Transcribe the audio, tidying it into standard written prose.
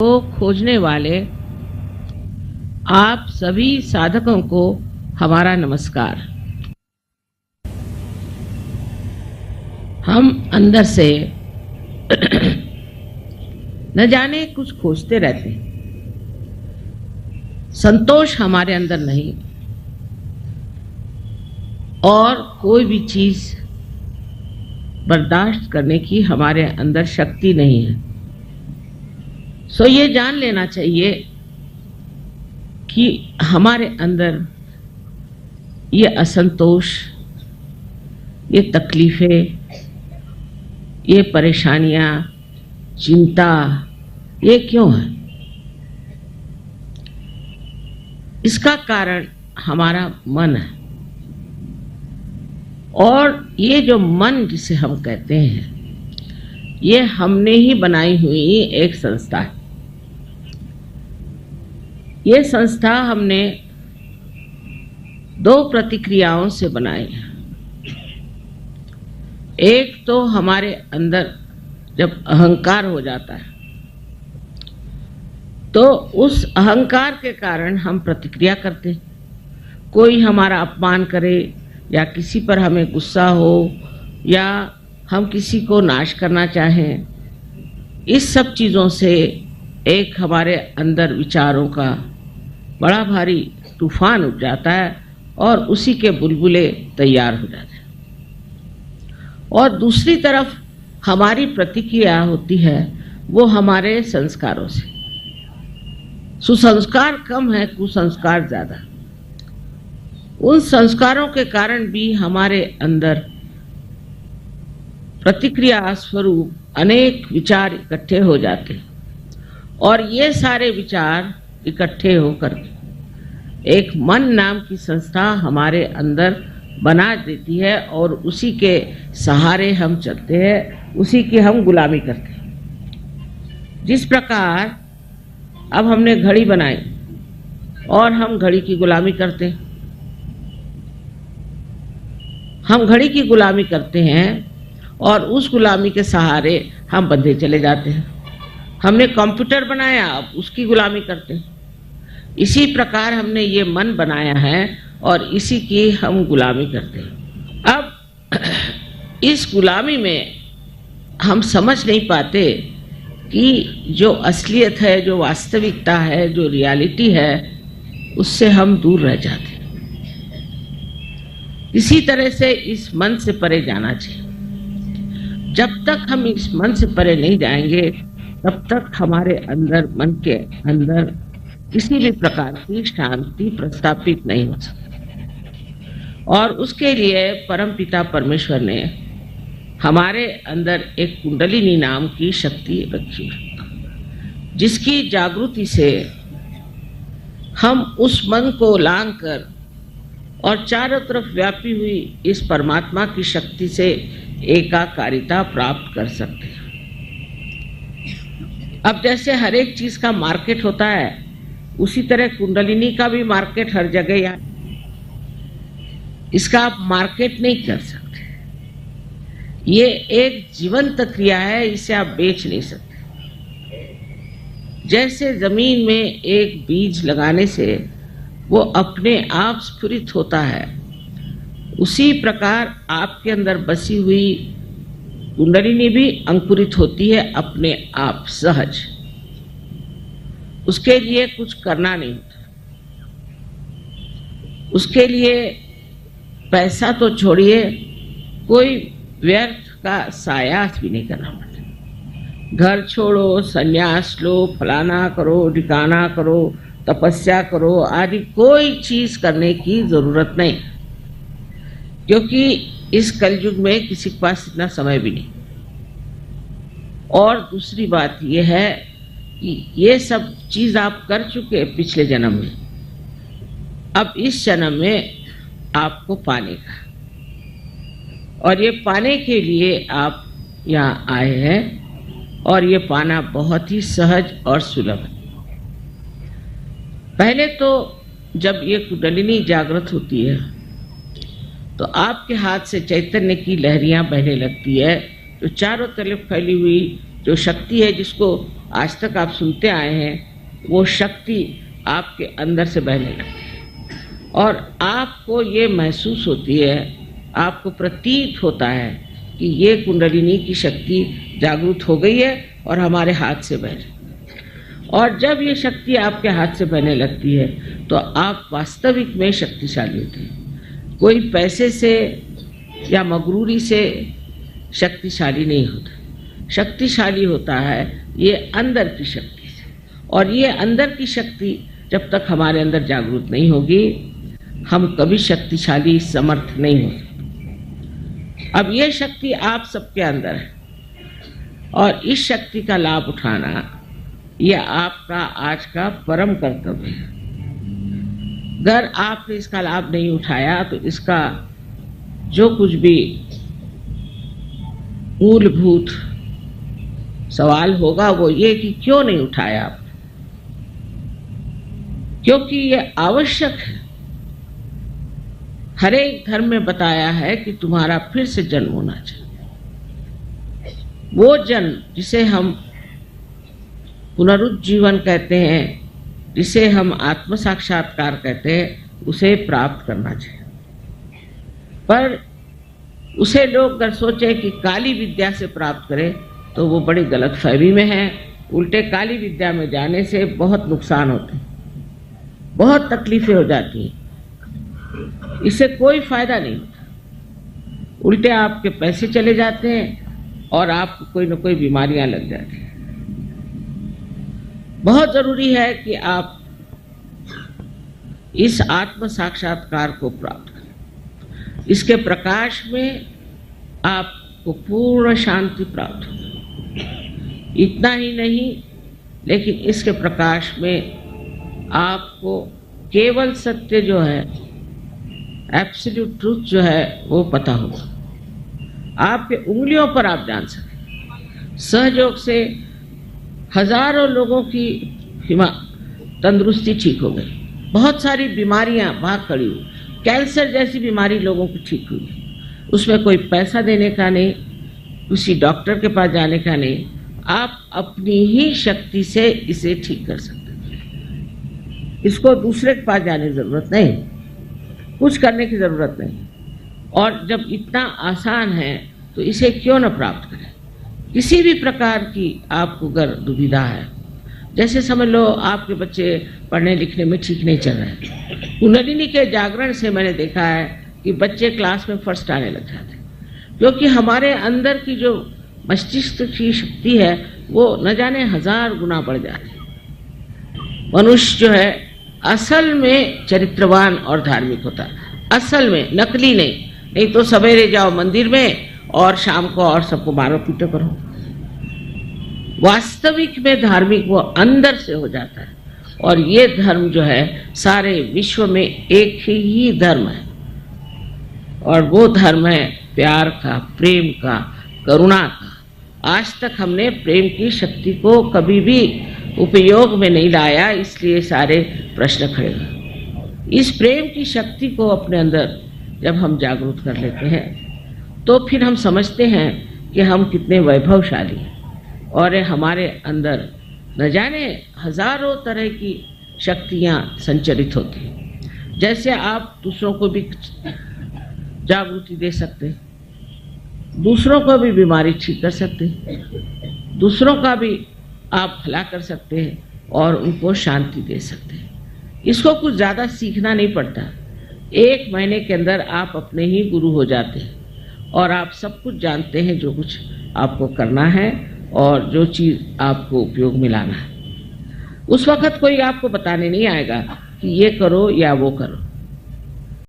को खोजने वाले आप सभी साधकों को हमारा नमस्कार। हम अंदर से न जाने कुछ खोजते रहते हैं। संतोष हमारे अंदर नहीं और कोई भी चीज बर्दाश्त करने की हमारे अंदर शक्ति नहीं है। सो ये जान लेना चाहिए कि हमारे अंदर ये असंतोष, ये तकलीफें, ये परेशानियां, चिंता, ये क्यों है? इसका कारण हमारा मन है। और ये जो मन जिसे हम कहते हैं, ये हमने ही बनाई हुई एक संस्था है। ये संस्था हमने दो प्रतिक्रियाओं से बनाई है। एक तो हमारे अंदर जब अहंकार हो जाता है तो उस अहंकार के कारण हम प्रतिक्रिया करते हैं। कोई हमारा अपमान करे या किसी पर हमें गुस्सा हो या हम किसी को नाश करना चाहें, इस सब चीज़ों से एक हमारे अंदर विचारों का बड़ा भारी तूफान उठ जाता है और उसी के बुलबुले तैयार हो जाते हैं। और दूसरी तरफ हमारी प्रतिक्रिया होती है वो हमारे संस्कारों से। सुसंस्कार कम है, कुसंस्कार ज्यादा। उन संस्कारों के कारण भी हमारे अंदर प्रतिक्रिया स्वरूप अनेक विचार इकट्ठे हो जाते हैं और ये सारे विचार इकट्ठे होकर एक मन नाम की संस्था हमारे अंदर बना देती है और उसी के सहारे हम चलते हैं, उसी की हम गुलामी करते हैं। जिस प्रकार अब हमने घड़ी बनाई और हम घड़ी की गुलामी करते हैं। हम घड़ी की गुलामी करते हैं और उस गुलामी के सहारे हम बंधे चले जाते हैं। हमने कंप्यूटर बनाया, अब उसकी गुलामी करते हैं। इसी प्रकार हमने ये मन बनाया है और इसी की हम गुलामी करते हैं। अब इस गुलामी में हम समझ नहीं पाते कि जो असलियत है, जो वास्तविकता है, जो रियलिटी है, उससे हम दूर रह जाते हैं। इसी तरह से इस मन से परे जाना चाहिए। जब तक हम इस मन से परे नहीं जाएंगे तब तक हमारे अंदर, मन के अंदर किसी भी प्रकार की शांति प्रस्थापित नहीं हो सकती। और उसके लिए परमपिता परमेश्वर ने हमारे अंदर एक कुंडलिनी नाम की शक्ति रखी है, जिसकी जागृति से हम उस मन को लांग कर और चारों तरफ व्यापी हुई इस परमात्मा की शक्ति से एकाकारिता प्राप्त कर सकते हैं। अब जैसे हर एक चीज का मार्केट होता है, उसी तरह कुंडलिनी का भी मार्केट हर जगह या इसका आप मार्केट नहीं कर सकते। ये एक जीवंत क्रिया है, इसे आप बेच नहीं सकते। जैसे जमीन में एक बीज लगाने से वो अपने आप स्फुरित होता है, उसी प्रकार आपके अंदर बसी हुई कुंडलिनी भी अंकुरित होती है अपने आप सहज। उसके लिए कुछ करना नहीं होता। उसके लिए पैसा तो छोड़िए, कोई व्यर्थ का सायास भी नहीं करना पड़ता। घर छोड़ो, संन्यास लो, फलाना करो, ढिकाना करो, तपस्या करो आदि कोई चीज करने की जरूरत नहीं, क्योंकि इस कलयुग में किसी के पास इतना समय भी नहीं। और दूसरी बात यह है कि ये सब चीज आप कर चुके पिछले जन्म में, अब इस जन्म में आपको पाने का, और ये पाने के लिए आप यहाँ आए हैं और ये पाना बहुत ही सहज और सुलभ है। पहले तो जब ये कुंडलिनी जागृत होती है तो आपके हाथ से चैतन्य की लहरियां बहने लगती है, तो चारों तरफ फैली हुई जो शक्ति है जिसको आज तक आप सुनते आए हैं, वो शक्ति आपके अंदर से बहने लगती है और आपको ये महसूस होती है, आपको प्रतीत होता है कि ये कुंडलिनी की शक्ति जागृत हो गई है और हमारे हाथ से बह रही। और जब ये शक्ति आपके हाथ से बहने लगती है तो आप वास्तविक में शक्तिशाली होते हैं। कोई पैसे से या मगरूरी से शक्तिशाली नहीं होता। शक्तिशाली होता है ये अंदर की शक्ति से, और ये अंदर की शक्ति जब तक हमारे अंदर जागृत नहीं होगी, हम कभी शक्तिशाली समर्थ नहीं हो सकते। अब ये शक्ति आप सबके अंदर है और इस शक्ति का लाभ उठाना यह आपका आज का परम कर्तव्य है। अगर आपने इसका लाभ नहीं उठाया तो इसका जो कुछ भी मूलभूत सवाल होगा वो ये कि क्यों नहीं उठाया आपने, क्योंकि ये आवश्यक है। हर एक धर्म में बताया है कि तुम्हारा फिर से जन्म होना चाहिए। वो जन्म जिसे हम पुनरुज्जीवन कहते हैं, जिसे हम आत्म साक्षात्कार कहते हैं, उसे प्राप्त करना चाहिए। पर उसे लोग अगर सोचे कि काली विद्या से प्राप्त करें तो वो बड़ी गलतफहमी में है। उल्टे काली विद्या में जाने से बहुत नुकसान होते हैं, बहुत तकलीफें हो जाती हैं, इससे कोई फायदा नहीं होता। उल्टे आपके पैसे चले जाते हैं और आपको कोई न कोई बीमारियां लग जाती हैं। बहुत जरूरी है कि आप इस आत्म साक्षात्कार को प्राप्त करें। इसके प्रकाश में आपको पूर्ण शांति प्राप्त होगी। इतना ही नहीं, लेकिन इसके प्रकाश में आपको केवल सत्य जो है, एब्सोल्यूट ट्रूथ जो है, वो पता होगा। आपके उंगलियों पर आप जान सकें। सहयोग से हजारों लोगों की तंदुरुस्ती ठीक हो गई। बहुत सारी बीमारियां भाग खड़ी हुई। कैंसर जैसी बीमारी लोगों की ठीक हुई। उसमें कोई पैसा देने का नहीं, किसी डॉक्टर के पास जाने का नहीं। आप अपनी ही शक्ति से इसे ठीक कर सकते हैं। इसको दूसरे के पास जाने की जरूरत नहीं, कुछ करने की जरूरत नहीं। और जब इतना आसान है तो इसे क्यों न प्राप्त करें। किसी भी प्रकार की आपको अगर दुविधा है, जैसे समझ लो आपके बच्चे पढ़ने लिखने में ठीक नहीं चल रहे, कुंडलिनी के जागरण से मैंने देखा है कि बच्चे क्लास में फर्स्ट आने लग जाते हैं, क्योंकि हमारे अंदर की जो मस्तिष्क की शक्ति है वो न जाने 1000 गुना बढ़ जाती है। मनुष्य जो है असल में चरित्रवान और धार्मिक होता है, असल में, नकली नहीं तो सवेरे जाओ मंदिर में और शाम को और सबको मारो पीटो करो। वास्तविक में धार्मिक वो अंदर से हो जाता है। और ये धर्म जो है सारे विश्व में एक ही धर्म है, और वो धर्म है प्यार का, प्रेम का, करुणा का। आज तक हमने प्रेम की शक्ति को कभी भी उपयोग में नहीं लाया, इसलिए सारे प्रश्न खड़े हुए। इस प्रेम की शक्ति को अपने अंदर जब हम जागरूक कर लेते हैं तो फिर हम समझते हैं कि हम कितने वैभवशाली हैं और हमारे अंदर न जाने हजारों तरह की शक्तियाँ संचरित होती हैं। जैसे आप दूसरों को भी जागृति दे सकते हैं, दूसरों को भी बीमारी ठीक कर सकते हैं, दूसरों का भी आप भला कर सकते हैं और उनको शांति दे सकते हैं। इसको कुछ ज़्यादा सीखना नहीं पड़ता। 1 महीने के अंदर आप अपने ही गुरु हो जाते हैं और आप सब कुछ जानते हैं जो कुछ आपको करना है और जो चीज़ आपको उपयोग में लाना है। उस वक़्त कोई आपको बताने नहीं आएगा कि ये करो या वो करो।